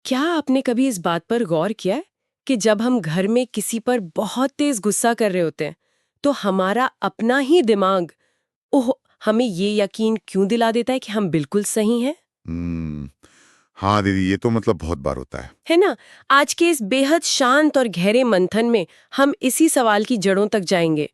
क्या आपने कभी इस बात पर गौर किया है कि जब हम घर में किसी पर बहुत तेज गुस्सा कर रहे होते हैं, तो हमारा अपना ही दिमाग ओह हमें ये यकीन क्यों दिला देता है कि हम बिल्कुल सही हैं? हम्म, हाँ दीदी, ये तो मतलब बहुत बार होता है। है ना? आज के इस बेहद शांत और गहरे मंथन में हम इसी सवाल की जड़ों तक जाएंगे।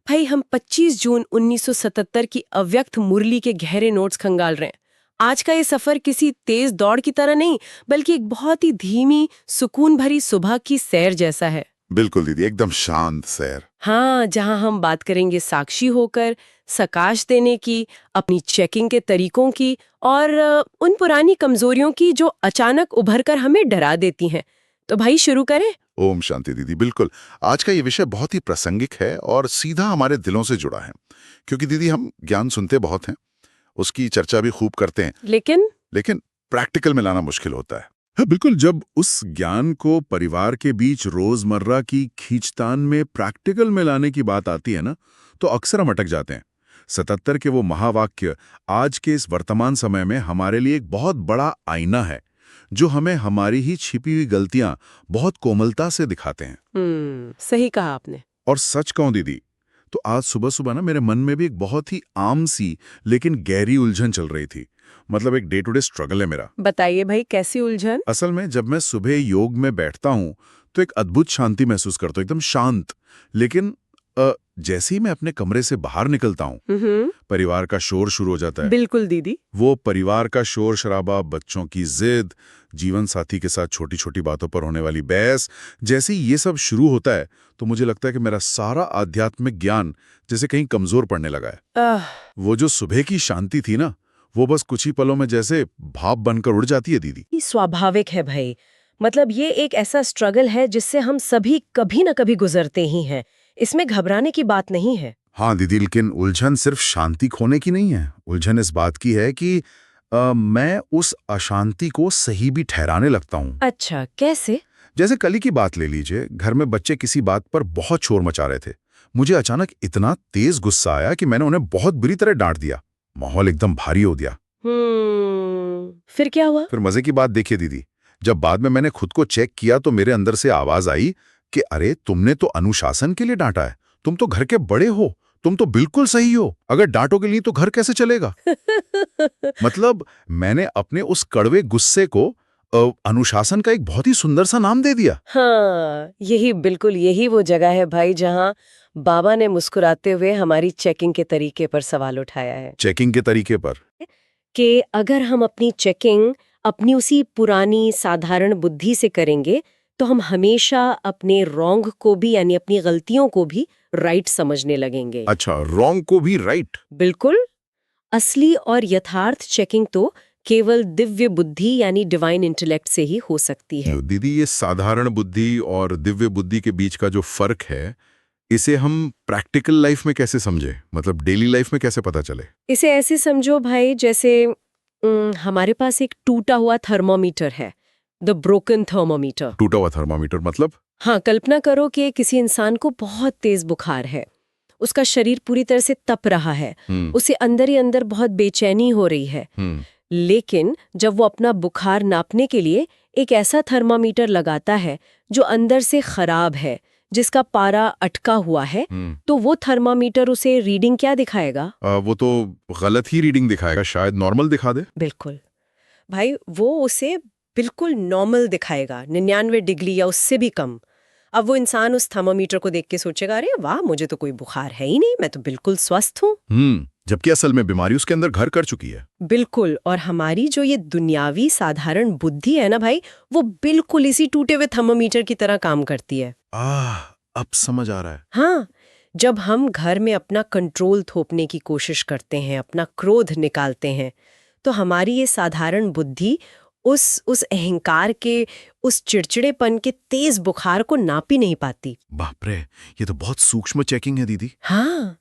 भाई, हम 25 जून 1977 की अव्यक्त मुरली के गहरे नोट्स खंगाल रहे हैं। आज का ये सफर किसी तेज दौड़ की तरह नहीं, बल्कि एक बहुत ही धीमी, सुकून भरी सुबह की सैर जैसा है। बिल्कुल दीदी, एकदम शांत सैर। हाँ, जहाँ हम बात करेंगे साक्षी होकर, सकाश देने की, अपनी चेकिंग के तरीकों की और उन पुरानी कमजोरियों की जो अचानक उभर कर हमें डरा देती हैं। तो भाई शुरू करें? ओम शांति दीदी, बिल्कुल। आज का ये विषय बहुत ही प्रासंगिक है और सीधा हमारे दिलों से जुड़ा है। क्योंकि दीदी, हम ज्ञान सुनते बहुत हैं, उसकी चर्चा भी खूब करते हैं, लेकिन लेकिन प्रैक्टिकल में लाना मुश्किल होता है। हाँ, बिल्कुल। जब उस ज्ञान को परिवार के बीच रोजमर्रा की खींचतान में प्रैक्टिकल में लाने की बात आती है ना, तो अक्सर हम अटक जाते हैं। 77 के वो महावाक्य आज के इस वर्तमान समय में हमारे लिए एक बहुत बड़ा आईना है, जो हमें हमारी ही छिपी हुई गलतियां बहुत कोमलता से दिखाते हैं। सही कहा आपने। और सच कहूं दीदी, तो आज सुबह सुबह ना मेरे मन में भी एक बहुत ही आम सी लेकिन गहरी उलझन चल रही थी। मतलब एक डे टू डे स्ट्रगल है मेरा। बताइए भाई, कैसी उलझन? असल में जब मैं सुबह योग में बैठता हूँ तो एक अद्भुत शांति महसूस करता हूँ, एकदम शांत। लेकिन जैसे ही मैं अपने कमरे से बाहर निकलता हूँ, परिवार का शोर शुरू हो जाता है। बिल्कुल दीदी। वो परिवार का शोर शराबा, बच्चों की जिद, जीवन साथी के साथ छोटी छोटी बातों पर होने वाली बहस, जैसे ही ये सब शुरू होता है तो मुझे लगता है कि मेरा सारा आध्यात्मिक ज्ञान जैसे कहीं कमजोर पड़ने लगा है। आह, वो जो सुबह की शांति थी ना, वो बस कुछ ही पलों में जैसे भाप बनकर उड़ जाती है दीदी। ये स्वाभाविक है भाई। मतलब ये एक ऐसा स्ट्रगल है जिससे हम सभी कभी न कभी गुजरते ही हैं। इसमें घबराने की बात नहीं है। हाँ दीदी, लेकिन उलझन सिर्फ शांति खोने की नहीं है। उलझन इस बात की है कि मैं उस अशांति को सही भी ठहराने लगता हूँ। अच्छा, कैसे? जैसे कल ही की बात ले लीजिए, घर में बच्चे किसी बात पर बहुत शोर मचा रहे थे। मुझे अचानक इतना तेज गुस्सा आया कि मैंने उन्हें बहुत बुरी तरह डांट दिया। माहौल एकदम भारी हो गया। फिर क्या हुआ? फिर मजे की बात देखिए दीदी, जब बाद में मैंने खुद को चेक किया तो मेरे अंदर से आवाज आई कि अरे, तुमने तो अनुशासन के लिए डांटा है, तुम तो घर के बड़े हो, तुम तो बिल्कुल सही हो, अगर डांटोगे नहीं तो घर कैसे चलेगा। मतलब मैंने अपने उस कड़वे गुस्से को अनुशासन का एक बहुत ही सुंदर सा नाम दे दिया। हाँ, यही वो जगह है भाई जहाँ बाबा ने मुस्कुराते हुए हमारी चेकिंग के तरीके पर सवाल उठाया है चेकिंग के तरीके पर। कि अगर हम अपनी चेकिंग अपनी उसी पुरानी साधारण बुद्धि से करेंगे, तो हम हमेशा अपने रॉन्ग को भी यानी अपनी गलतियों को भी राइट समझने लगेंगे। अच्छा, रॉन्ग को भी राइट। बिल्कुल। असली और यथार्थ चेकिंग तो केवल दिव्य बुद्धि यानी डिवाइन इंटेलेक्ट से ही हो सकती है। दीदी, ये साधारण बुद्धि और दिव्य बुद्धि के बीच का जो फर्क है, इसे हम प्रैक्टिकल लाइफ में कैसे समझे, मतलब डेली लाइफ में कैसे पता चले? इसे ऐसे समझो भाई, जैसे हमारे पास एक टूटा हुआ थर्मोमीटर है, द ब्रोकन थर्मोमीटर। टूटा हुआ थर्मामीटर मतलब? हाँ, कल्पना करो कि किसी इंसान को बहुत तेज बुखार है। उसका शरीर पूरी तरह से तप रहा है। उसे अंदर ही अंदर बहुत बेचैनी हो रही है। लेकिन जब वो अपना बुखार नापने के लिए एक ऐसा थर्मामीटर लगाता है जो अंदर से खराब है, जिसका पारा अटका हुआ है, तो वो थर्मामीटर उसे रीडिंग क्या दिखाएगा? वो तो गलत ही रीडिंग दिखाएगा, शायद नॉर्मल दिखा दे। बिल्कुल भाई, वो उसे बिल्कुल नॉर्मल दिखाएगा, 99 डिग्री या उससे भी कम। अब वो इंसान उस थर्मामीटर को देख के सोचेगा, अरे वाह, मुझे तो कोई बुखार है ही नहीं, मैं तो बिल्कुल स्वस्थ हूँ। जबकि असल में बीमारी उसके अंदर घर कर चुकी है। बिल्कुल। और हमारी जो ये दुनियावी साधारण बुद्धि है ना भाई, वो बिल्कुल इसी टूटे हुए थर्मामीटर की तरह काम करती है। अब समझ आ रहा है। हाँ, जब हम घर में अपना कंट्रोल थोपने की कोशिश करते हैं, अपना क्रोध निकालते हैं, तो हमारी ये साधारण बुद्धि उस अहंकार के, उस चिड़चिड़ेपन के तेज बुखार को नाप ही नहीं पाती। बाप रे, ये तो बहुत सूक्ष्म चेकिंग है दीदी। हाँ,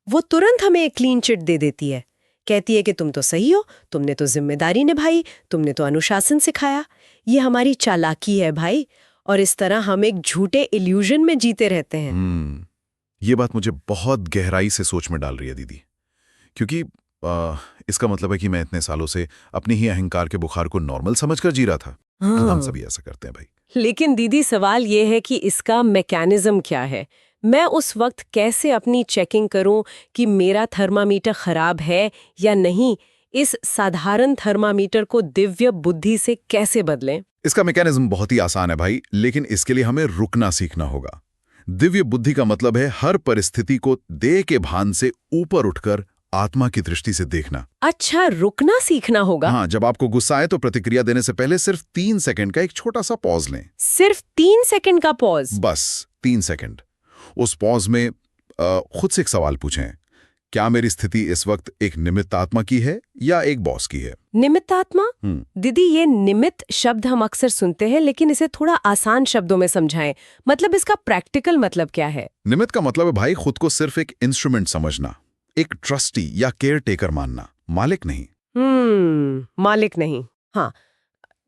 वो तुरंत हमें एक क्लीन चिट दे देती है। कहती है कि तुम तो सही हो, तुमने तो जिम्मेदारी निभाई, तुमने तो अनुशासन सिखाया। ये हमारी चालाकी है भाई, और इस तरह हम एक झूठे इल्यूजन में जीते रहते हैं। ये बात मुझे बहुत गहराई से सोच में डाल रही है दीदी, क्योंकि इसका मतलब है कि मैं इतने सालों से अपनी ही अहंकार के बुखार को नॉर्मल समझकर जी रहा था। हम हाँ। सभी ऐसा करते हैं भाई। लेकिन दीदी सवाल ये है कि इसका मैकेनिज्म क्या है? मैं उस वक्त कैसे अपनी चेकिंग करूं कि मेरा थर्मामीटर खराब है या नहीं? इस साधारण थर्मामीटर को दिव्य बुद्धि से कैसे बदलें? इसका मैकेनिज्म बहुत ही आसान है भाई, लेकिन इसके लिए हमें रुकना सीखना होगा। दिव्य बुद्धि का मतलब है हर परिस्थिति को देह के भान से ऊपर उठकर आत्मा की दृष्टि से देखना। अच्छा, रुकना सीखना होगा। हाँ, जब आपको गुस्सा आए तो प्रतिक्रिया देने से पहले सिर्फ 3 सेकंड का एक छोटा सा पॉज लें। सिर्फ 3 सेकंड का पॉज? बस 3 सेकंड। उस पॉज में खुद से एक सवाल पूछें, क्या मेरी स्थिति इस वक्त एक निमित्त आत्मा की है या एक बॉस की है? निमित्त आत्मा? दीदी, ये निमित्त शब्द हम अक्सर सुनते हैं, लेकिन इसे थोड़ा आसान शब्दों में समझाएं। मतलब इसका प्रैक्टिकल मतलब क्या है? निमित्त का मतलब है भाई खुद को सिर्फ एक इंस्ट्रूमेंट समझना, एक ट्रस्टी या केयर टेकर मानना, मालिक नहीं। मालिक नहीं। हाँ,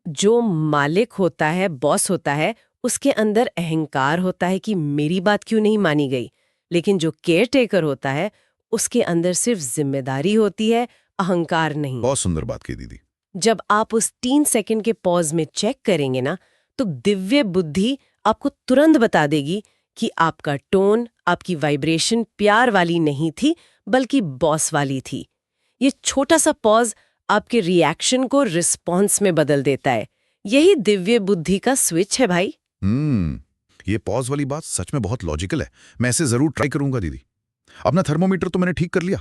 जो मालिक होता है, बॉस होता है, उसके अंदर अहंकार होता है कि मेरी बात क्यों नहीं मानी गई। लेकिन जो केयर टेकर होता है, उसके अंदर सिर्फ जिम्मेदारी होती है, अहंकार नहीं। बहुत सुंदर बात की दीदी। जब आप उस 3 सेकंड के पॉज में चेक करेंगे ना, तो दिव्य बुद्धि आपको तुरंत बता देगी कि आपका टोन, आपकी वाइब्रेशन प्यार वाली नहीं थी, बल्कि बॉस वाली थी। ये छोटा सा पॉज आपके रिएक्शन को रिस्पॉन्स में बदल देता है। यही दिव्य बुद्धि का स्विच है भाई। ये पॉज वाली बात सच में बहुत लॉजिकल है। मैं इसे जरूर ट्राई करूंगा दीदी। अपना थर्मोमीटर तो मैंने ठीक कर लिया,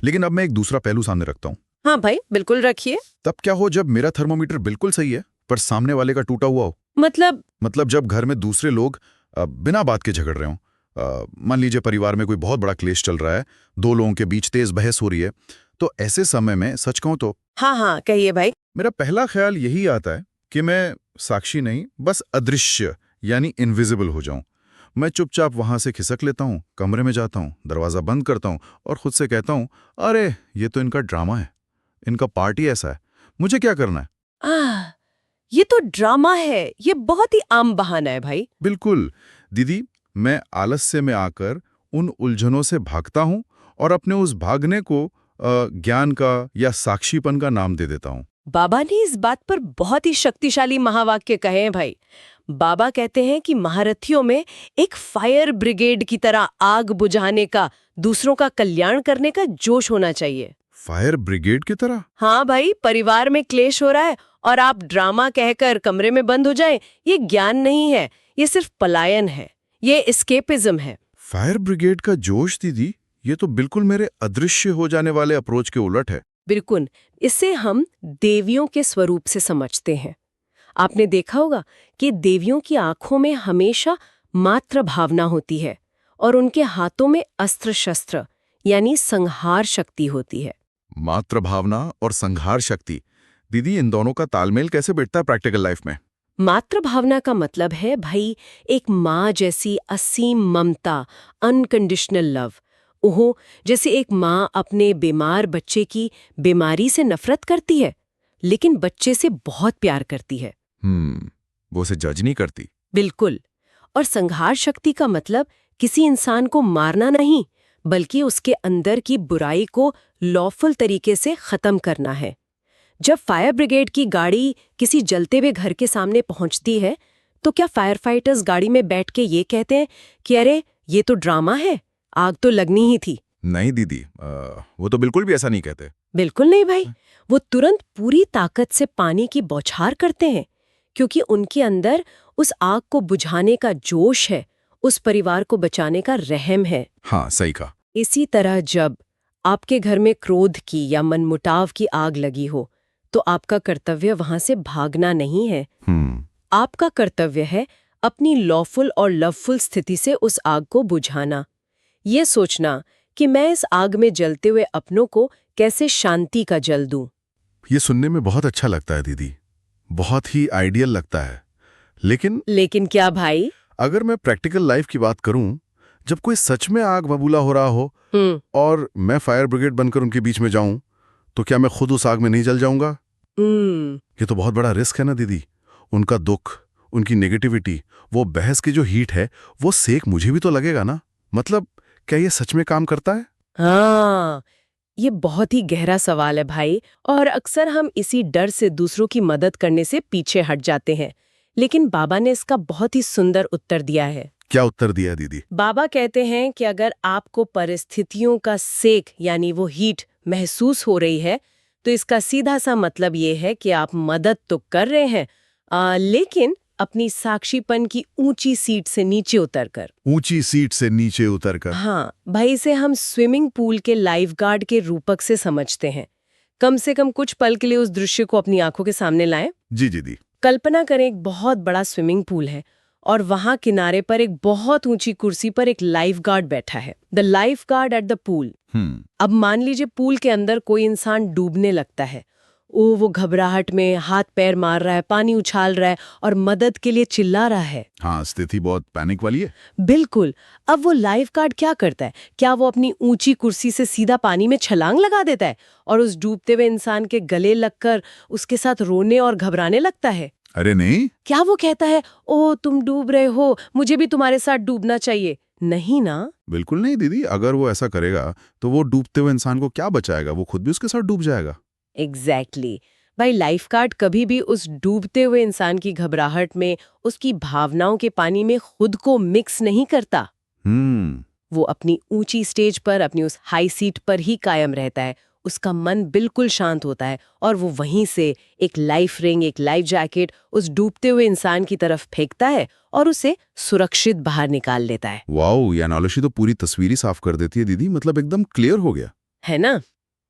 लेकिन अब मैं एक दूसरा पहलू सामने रखता हूँ। हाँ भाई, बिल्कुल रखिए। तब क्या हो जब मेरा थर्मोमीटर बिल्कुल सही है पर सामने वाले का टूटा हुआ हो? मतलब जब घर में दूसरे लोग बिना बात के झगड़ रहे हों। मान लीजिए परिवार में कोई बहुत बड़ा क्लेश चल रहा है, 2 लोगों के बीच तेज बहस हो रही है, तो ऐसे समय में सच कहूं तो हाँ, कहिए भाई। मेरा पहला ख्याल यही आता है कि मैं साक्षी नहीं, बस अदृश्य यानी इनविजिबल हो जाऊं। मैं चुपचाप वहां से खिसक लेता हूं, कमरे में जाता हूं, दरवाजा बंद करता हूं और खुद से कहता हूं, अरे ये तो इनका ड्रामा है, इनका पार्टी ऐसा है, मुझे क्या करना है? ये तो ड्रामा है। ये बहुत ही आम बहाना है भाई। बिल्कुल दीदी, मैं आलस्य में आकर उन उलझनों से भागता हूं और अपने उस भागने को ज्ञान का या साक्षीपन का नाम दे देता हूं। बाबा ने इस बात पर बहुत ही शक्तिशाली महावाक्य कहे हैं भाई। बाबा कहते हैं कि महारथियों में एक फायर ब्रिगेड की तरह आग बुझाने का, दूसरों का कल्याण करने का जोश होना चाहिए। फायर ब्रिगेड की तरह? हाँ भाई, परिवार में क्लेश हो रहा है और आप ड्रामा कहकर कमरे में बंद हो जाएं, ये ज्ञान नहीं है, ये सिर्फ पलायन है, ये एस्केपिज्म है। फायर ब्रिगेड का जोश दीदी, ये तो बिल्कुल मेरे अदृश्य हो जाने वाले अप्रोच के उलट है। बिल्कुल, इसे हम देवियों के स्वरूप से समझते हैं। आपने देखा होगा कि देवियों की आंखों में हमेशा मात्र भावना होती है और उनके हाथों में अस्त्र शस्त्र यानी संहार शक्ति होती है। मात्र भावना और संहार शक्ति, दीदी इन दोनों का तालमेल कैसे बैठता है प्रैक्टिकल लाइफ में? मात्र भावना का मतलब है भाई एक माँ जैसी असीम ममता, अनकंडीशनल लव। ओहो, जैसे एक माँ अपने बीमार बच्चे की बीमारी से नफरत करती है, लेकिन बच्चे से बहुत प्यार करती है। वो उसे जज नहीं करती। बिल्कुल। और संहार शक्ति का मतलब किसी इंसान को मारना नहीं, बल्कि उसके अंदर की बुराई को लॉफुल तरीके से खत्म करना है। जब फायर ब्रिगेड की गाड़ी किसी जलते हुए घर के सामने पहुंचती है, तो क्या फायर फाइटर्स गाड़ी में बैठ के ये कहते हैं कि अरे ये तो ड्रामा है, आग तो लगनी ही थी? नहीं दीदी, वो तो बिल्कुल भी ऐसा नहीं कहते। बिल्कुल नहीं भाई, वो तुरंत पूरी ताकत से पानी की बौछार करते हैं, क्योंकि उनके अंदर उस आग को बुझाने का जोश है, उस परिवार को बचाने का रहम है। हाँ, सही कहा। इसी तरह जब आपके घर में क्रोध की या मनमुटाव की आग लगी हो, तो आपका कर्तव्य वहां से भागना नहीं है। आपका कर्तव्य है अपनी लॉफुल और लवफुल स्थिति से उस आग को बुझाना। ये सोचना कि मैं इस आग में जलते हुए अपनों को कैसे शांति का जल दूं। ये सुनने में बहुत अच्छा लगता है दीदी, बहुत ही आइडियल लगता है। लेकिन क्या भाई? अगर मैं प्रैक्टिकल लाइफ की बात करूं, जब कोई सच में आग बबूला हो रहा हो और मैं फायर ब्रिगेड बनकर उनके बीच में जाऊं, तो क्या मैं खुद उस आग में नहीं जल जाऊंगा? ये तो बहुत बड़ा रिस्क है ना दीदी। उनका दुख, उनकी नेगेटिविटी, वो बहस की जो हीट है, वो सेक मुझे भी तो लगेगा ना। मतलब क्या ये सच में काम करता है? हाँ, ये बहुत ही गहरा सवाल है भाई, और अक्सर हम इसी डर से दूसरों की मदद करने से पीछे हट जाते हैं। लेकिन बाबा ने इसका बहुत ही सुंदर उत्तर दिया है। क्या उत्तर दिया दीदी? बाबा कहते हैं कि अगर आपको परिस्थितियों का सेक यानी वो हीट महसूस हो रही है, तो इसका सीधा सा मतलब ये है कि आप मदद तो कर रहे हैं, लेकिन अपनी साक्षीपन की ऊंची सीट से नीचे उतरकर। ऊंची सीट से नीचे उतरकर। हाँ भाई, इसे हम स्विमिंग पूल के लाइफगार्ड के रूपक से समझते हैं। कम से कम कुछ पल के लिए उस दृश्य को अपनी आंखों के सामने लाएं। जी जी दी। कल्पना करें, एक बहुत बड़ा स्विमिंग पूल है और वहां किनारे पर एक बहुत ऊंची कुर्सी पर एक लाइफगार्ड बैठा है। The lifeguard at the pool. अब मान लीजिए पूल के अंदर कोई इंसान डूबने लगता है। वो घबराहट में हाथ पैर मार रहा है, पानी उछाल रहा है और मदद के लिए चिल्ला रहा है। हाँ, स्थिति बहुत पैनिक वाली है। बिल्कुल। अब वो लाइफगार्ड क्या करता है? क्या वो अपनी ऊंची कुर्सी से सीधा पानी में छलांग लगा देता है और उस डूबते हुए इंसान के गले लगकर उसके साथ रोने और घबराने लगता है? अरे नहीं। क्या वो कहता है, ओ तुम डूब रहे हो, मुझे भी तुम्हारे साथ डूबना चाहिए? नहीं ना। बिल्कुल नहीं दीदी। अगर वो ऐसा करेगा तो वो डूबते हुए इंसान को क्या बचाएगा? वो खुद भी उसके साथ डूब जाएगा। एग्जैक्टली भाई, लाइफगार्ड कभी भी उस डूबते हुए इंसान की घबराहट में, उसकी भावनाओं के पानी में खुद को मिक्स नहीं करता। वो अपनी ऊंची स्टेज पर, अपनी उस हाई सीट पर ही कायम रहता है। उसका मन बिल्कुल शांत होता है और वो वहीं से एक लाइफ रिंग, एक लाइफ जैकेट उस डूबते हुए इंसान की तरफ फेंकता है और उसे सुरक्षित बाहर निकाल लेता है। वाओ, ये एनालॉजी तो पूरी तस्वीर ही साफ कर देती है दीदी। मतलब एकदम क्लियर हो गया है ना।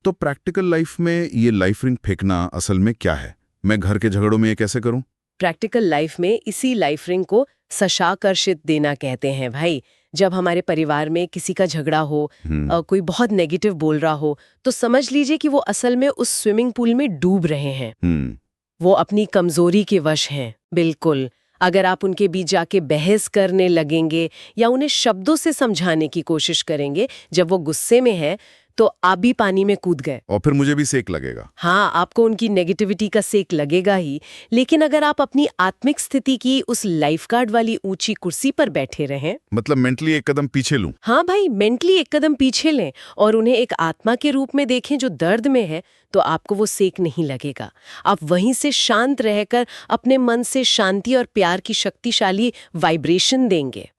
तो प्रैक्टिकल लाइफ में ये लाइफ रिंग फेंकना असल में क्या है? मैं घर के झगड़ों में ये कैसे करूं? प्रैक्टिकल लाइफ में इसी लाइफ रिंग को सशाकर्षित देना कहते हैं भाई। जब हमारे परिवार में किसी का झगड़ा हो, कोई बहुत नेगेटिव बोल रहा हो, तो समझ लीजिए कि वो असल में उस स्विमिंग पूल में डूब रहे हैं। वो अपनी कमजोरी के वश हैं। बिल्कुल। अगर आप उनके बीच जाके बहस करने लगेंगे या उन्हें शब्दों से समझाने की कोशिश करेंगे जब वो गुस्से में है, तो आप भी पानी में कूद गए और फिर मुझे भी सेक लगेगा। हाँ, आपको उनकी नेगेटिविटी का सेक लगेगा ही। लेकिन अगर आप अपनी आत्मिक स्थिति की उस लाइफगार्ड वाली ऊंची कुर्सी पर बैठे रहें, मतलब मेंटली एक कदम पीछे लूं। हाँ भाई, मेंटली एक कदम पीछे लें और उन्हें एक आत्मा के रूप में देखें जो दर्द में है, तो आपको वो सेक नहीं लगेगा। आप वहीं से शांत रहकर अपने मन से शांति और प्यार की शक्तिशाली वाइब्रेशन देंगे।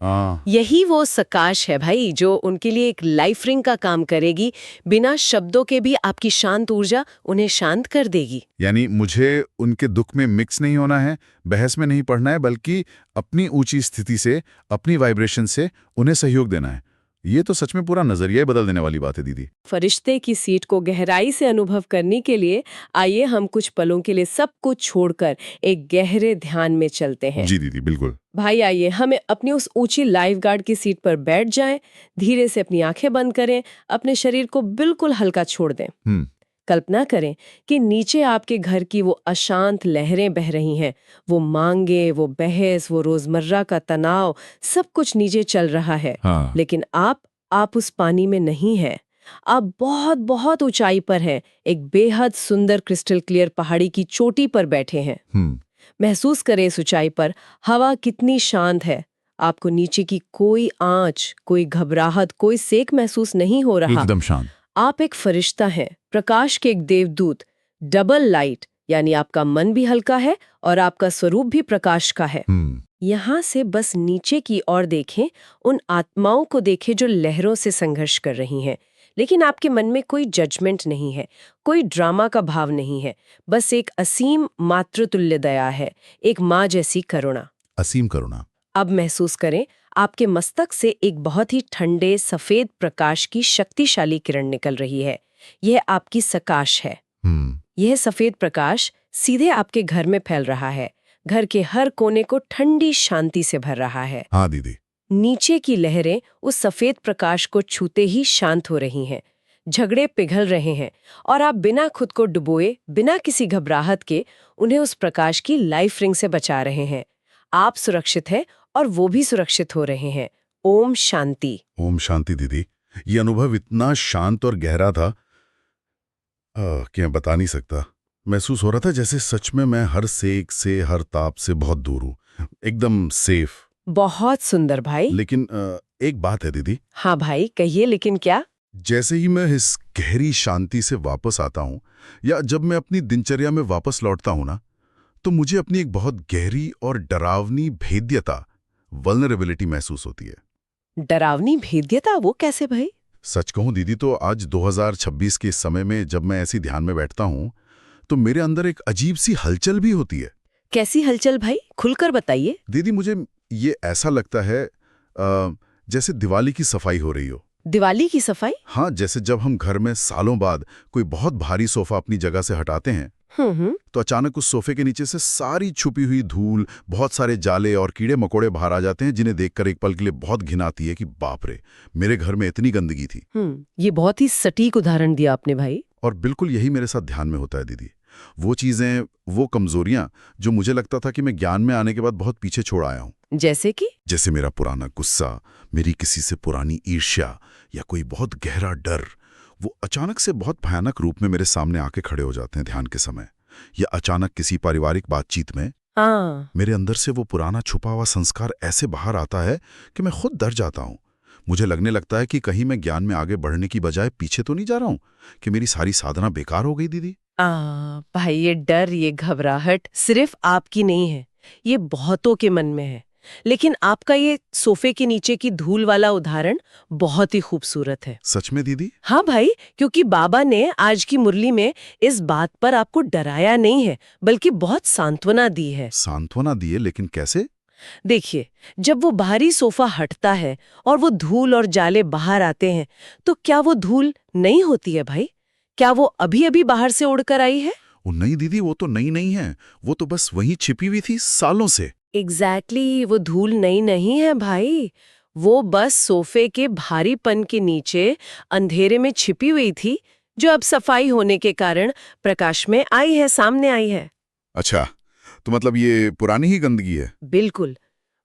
यही वो सकाश है भाई, जो उनके लिए एक लाइफ रिंग का काम करेगी। बिना शब्दों के भी आपकी शांत ऊर्जा उन्हें शांत कर देगी। यानी मुझे उनके दुख में मिक्स नहीं होना है, बहस में नहीं पड़ना है, बल्कि अपनी ऊंची स्थिति से, अपनी वाइब्रेशन से उन्हें सहयोग देना है। ये तो सच में पूरा नजरिया बदल देने वाली बात है दीदी। फरिश्ते की सीट को गहराई से अनुभव करने के लिए आइए हम कुछ पलों के लिए सब कुछ छोड़कर एक गहरे ध्यान में चलते हैं। जी दीदी, बिल्कुल। भाई आइए हमें अपनी उस ऊंची लाइफगार्ड की सीट पर बैठ जाएं, धीरे से अपनी आंखें बंद करें, अपने शरीर को बिल्कुल हल्का छोड़ दें। कल्पना करें कि नीचे आपके घर की वो अशांत लहरें बह रही हैं। वो मांगे, वो बहस, वो रोजमर्रा का तनाव, सब कुछ नीचे चल रहा है। हाँ। लेकिन आप उस पानी में नहीं हैं। आप बहुत बहुत ऊंचाई पर हैं, एक बेहद सुंदर क्रिस्टल क्लियर पहाड़ी की चोटी पर बैठे हैं। महसूस करें इस ऊंचाई पर हवा कितनी शांत है। आपको नीचे की कोई आंच, कोई घबराहट, कोई सेक महसूस नहीं हो रहा। एकदम शांत। आप एक फरिश्ता हैं, प्रकाश के एक देवदूत, डबल लाइट, यानी आपका मन भी हल्का है और आपका स्वरूप भी प्रकाश का है। यहाँ से बस नीचे की ओर देखें, उन आत्माओं को देखें जो लहरों से संघर्ष कर रही हैं। लेकिन आपके मन में कोई जजमेंट नहीं है, कोई ड्रामा का भाव नहीं है, बस एक असीम मातृतुल्य दया है, एक माँ जैसी करुणा। असीम करुणा। अब महसूस करें, आपके मस्तक से एक बहुत ही ठंडे सफेद प्रकाश की शक्तिशाली किरण निकल रही है। यह आपकी सकाश है। यह सफेद प्रकाश सीधे आपके घर में फैल रहा है, घर के हर कोने को ठंडी शांति से भर रहा है। हाँ दीदी। नीचे की लहरें उस सफेद प्रकाश को छूते ही शांत हो रही हैं, झगड़े पिघल रहे हैं और आप बिना खुद को डुबोए, बिना किसी घबराहट के उन्हें उस प्रकाश की लाइफ रिंग से बचा रहे हैं। आप सुरक्षित हैं और वो भी सुरक्षित हो रहे हैं। ओम शांति। ओम शांति दीदी। ये अनुभव इतना शांत और गहरा था कि मैं बता नहीं सकता। महसूस हो रहा था जैसे सच में मैं हर सेक से, हर ताप से बहुत दूर हूँ, एकदम सेफ। बहुत सुंदर भाई। लेकिन एक बात है दीदी। हाँ भाई, कहिए। लेकिन क्या? जैसे ही मैं इस गहरी शांति से वापस आता हूं या जब मैं अपनी दिनचर्या में वापस लौटता हूं ना, तो मुझे अपनी एक बहुत गहरी और डरावनी भेद्यता, वल्नरेबिलिटी महसूस होती है। डरावनी भेद्यता, वो कैसे भाई? सच कहूं दीदी, तो आज 2026 के इस समय में जब मैं ऐसी ध्यान में बैठता हूं तो मेरे अंदर एक अजीब सी हलचल भी होती है। कैसी हलचल भाई, खुलकर बताइए। दीदी, मुझे ये ऐसा लगता है जैसे दिवाली की सफाई हो रही हो। दिवाली की सफाई? हाँ, जैसे जब हम घर में सालों बाद कोई बहुत भारी सोफा अपनी जगह से हटाते हैं तो अचानक उस सोफे के नीचे से सारी छुपी हुई धूल, बहुत सारे जाले और कीड़े मकोड़े बाहर आ जाते हैं, जिन्हें देखकर एक पल के लिए बहुत घिन आती है कि बाप रे, मेरे घर में इतनी गंदगी थी। ये बहुत ही सटीक उदाहरण दिया आपने भाई। और बिल्कुल यही मेरे साथ ध्यान में होता है दीदी। वो चीजें, वो कमजोरियां जो मुझे लगता था कि मैं ज्ञान में आने के बाद बहुत पीछे छोड़ आया हूं। जैसे कि? जैसे मेरा पुराना गुस्सा, मेरी किसी से पुरानी ईर्ष्या या कोई बहुत गहरा डर, वो अचानक से बहुत भयानक रूप में मेरे सामने आके खड़े हो जाते हैं ध्यान के समय। या अचानक किसी पारिवारिक बातचीत में मेरे अंदर से वो पुराना छुपा हुआ संस्कार ऐसे बाहर आता है कि मैं खुद डर जाता हूं। मुझे लगने लगता है कि कहीं मैं ज्ञान में आगे बढ़ने की बजाय पीछे तो नहीं जा रहा हूं, कि मेरी सारी साधना बेकार हो गई दीदी। भाई, ये डर, ये घबराहट सिर्फ आपकी नहीं है, ये बहुतों के मन में है। लेकिन आपका ये सोफे के नीचे की धूल वाला उदाहरण बहुत ही खूबसूरत है। सच में दीदी? हाँ भाई, क्योंकि बाबा ने आज की मुरली में इस बात पर आपको डराया नहीं है, बल्कि बहुत सांत्वना दी है। सांत्वना दी है? लेकिन कैसे? देखिए, जब वो भारी सोफा हटता है और वो धूल और जाले बाहर आते हैं, तो क्या वो धूल नई होती है भाई? क्या वो अभी अभी बाहर से उड़कर आई है? वो नहीं दीदी, वो तो नई नहीं है, वो तो बस वहीं छिपी हुई थी सालों से। एग्जैक्टली, वो धूल नई नहीं है भाई। वो बस सोफे के भारीपन के नीचे अंधेरे में छिपी हुई थी, जो अब सफाई होने के कारण प्रकाश में आई है, सामने आई है। अच्छा, तो मतलब ये पुरानी ही गंदगी है? बिल्कुल।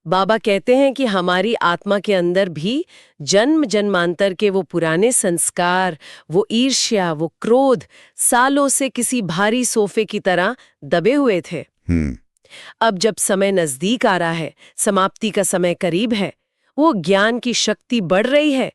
बाबा कहते हैं कि हमारी आत्मा के अंदर भी जन्म जन्मांतर के वो पुराने संस्कार, वो ईर्ष्या, वो क्रोध सालों से किसी भारी सोफे की तरह दबे हुए थे। अब जब समय नजदीक आ रहा है, समाप्ति का समय करीब है, वो ज्ञान की शक्ति बढ़ रही है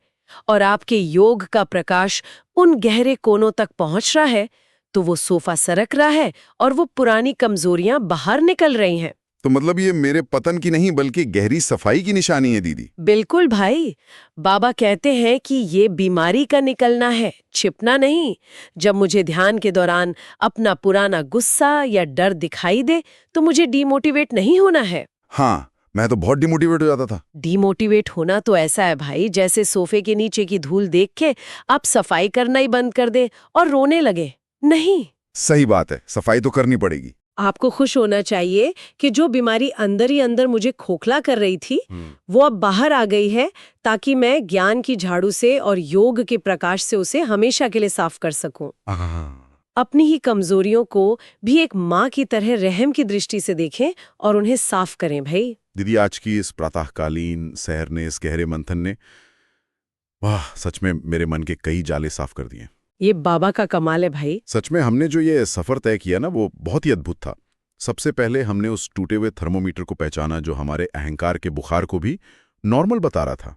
और आपके योग का प्रकाश उन गहरे कोनों तक पहुंच रहा है, तो वो सोफा सरक रहा है और वो पुरानी कमजोरियां बाहर निकल रही हैं। तो मतलब ये मेरे पतन की नहीं बल्कि गहरी सफाई की निशानी है दीदी। बिल्कुल भाई। बाबा कहते हैं कि ये बीमारी का निकलना है, छिपना नहीं। जब मुझे ध्यान के दौरान अपना पुराना गुस्सा या डर दिखाई दे, तो मुझे डीमोटिवेट नहीं होना है। हाँ, मैं तो बहुत डिमोटिवेट हो जाता था। डीमोटिवेट होना तो ऐसा है भाई, जैसे सोफे के नीचे की धूल देख के आप सफाई करना ही बंद कर दे और रोने लगे। नहीं, सही बात है, सफाई तो करनी पड़ेगी। आपको खुश होना चाहिए कि जो बीमारी अंदर ही अंदर मुझे खोखला कर रही थी, वो अब बाहर आ गई है, ताकि मैं ज्ञान की झाड़ू से और योग के प्रकाश से उसे हमेशा के लिए साफ कर सकूं। अपनी ही कमजोरियों को भी एक माँ की तरह रहम की दृष्टि से देखें और उन्हें साफ करें भाई। दीदी, आज की इस प्रातःकालीन सहर ने, इस गहरे मंथन ने, वाह, सच में मेरे मन के कई जाले साफ कर दिए। ये बाबा का कमाल है भाई। सच में हमने जो ये सफर तय किया ना, वो बहुत ही अद्भुत था। सबसे पहले हमने उस टूटे हुए थर्मोमीटर को पहचाना जो हमारे अहंकार के बुखार को भी नॉर्मल बता रहा था।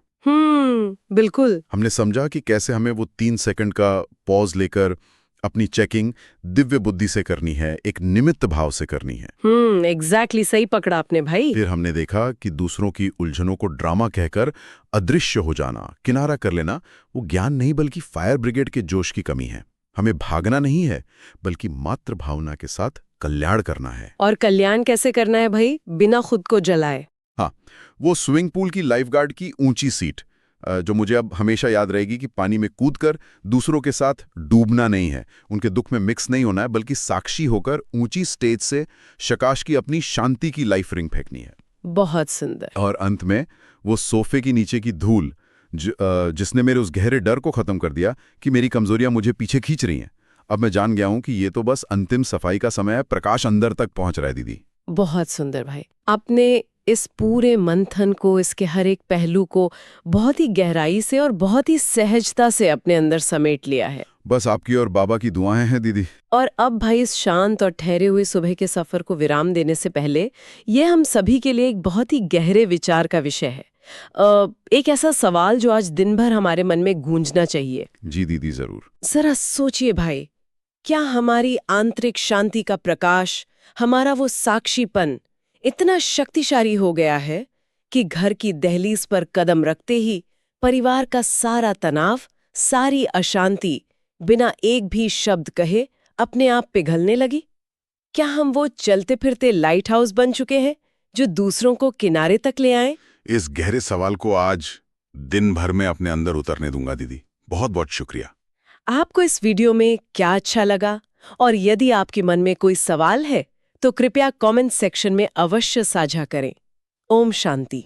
बिल्कुल। हमने समझा कि कैसे हमें वो 3 सेकंड का पॉज लेकर अपनी चेकिंग दिव्य बुद्धि से करनी है, एक निमित्त भाव से करनी है। एग्जैक्टली, सही पकड़ा आपने भाई। फिर हमने देखा कि दूसरों की उलझनों को ड्रामा कहकर अदृश्य हो जाना, किनारा कर लेना, वो ज्ञान नहीं बल्कि फायर ब्रिगेड के जोश की कमी है। हमें भागना नहीं है, बल्कि मात्र भावना के साथ कल्याण करना है। और कल्याण कैसे करना है भाई? बिना खुद को जलाए। हाँ, वो स्विमिंग पूल की लाइफगार्ड की ऊंची सीट, जो मुझे अब हमेशा याद रहेगी कि पानी में कूदकर दूसरों के साथ डूबना नहीं है, उनके दुख में मिक्स नहीं होना है, बल्कि साक्षी होकर ऊंची स्टेज से शकाश की अपनी शांति की लाइफ रिंग फेंकनी है। बहुत सुंदर। और अंत में वो सोफे की नीचे की धूल, जिसने मेरे उस गहरे डर को खत्म कर दिया कि मेरी कमजोरियां मुझे पीछे खींच रही हैं। अब मैं जान गया हूं कि ये तो बस अंतिम सफाई का समय है, प्रकाश अंदर तक पहुंच रहा है दीदी। बहुत सुंदर भाई। आपने इस पूरे मंथन को, इसके हर एक पहलू को बहुत ही गहराई से और बहुत ही सहजता से अपने अंदर समेट लिया है। बस आपकी और बाबा की दुआएं हैं दीदी। और अब भाई, इस शांत और ठहरे हुए सुबह के सफर को विराम देने से पहले, ये हम सभी के लिए एक बहुत ही गहरे विचार का विषय है। एक ऐसा सवाल जो आज दिन भर हमारे मन में गूंजना चाहिए। जी दीदी, जरूर। जरा सोचिए भाई, क्या हमारी आंतरिक शांति का प्रकाश, हमारा वो साक्षीपन इतना शक्तिशाली हो गया है कि घर की दहलीज पर कदम रखते ही परिवार का सारा तनाव, सारी अशांति बिना एक भी शब्द कहे अपने आप पिघलने लगी? क्या हम वो चलते फिरते लाइट हाउस बन चुके हैं जो दूसरों को किनारे तक ले आए? इस गहरे सवाल को आज दिन भर में अपने अंदर उतरने दूंगा दीदी। बहुत बहुत शुक्रिया। आपको इस वीडियो में क्या अच्छा लगा, और यदि आपके मन में कोई सवाल है तो कृपया कमेंट सेक्शन में अवश्य साझा करें। ओम शांति।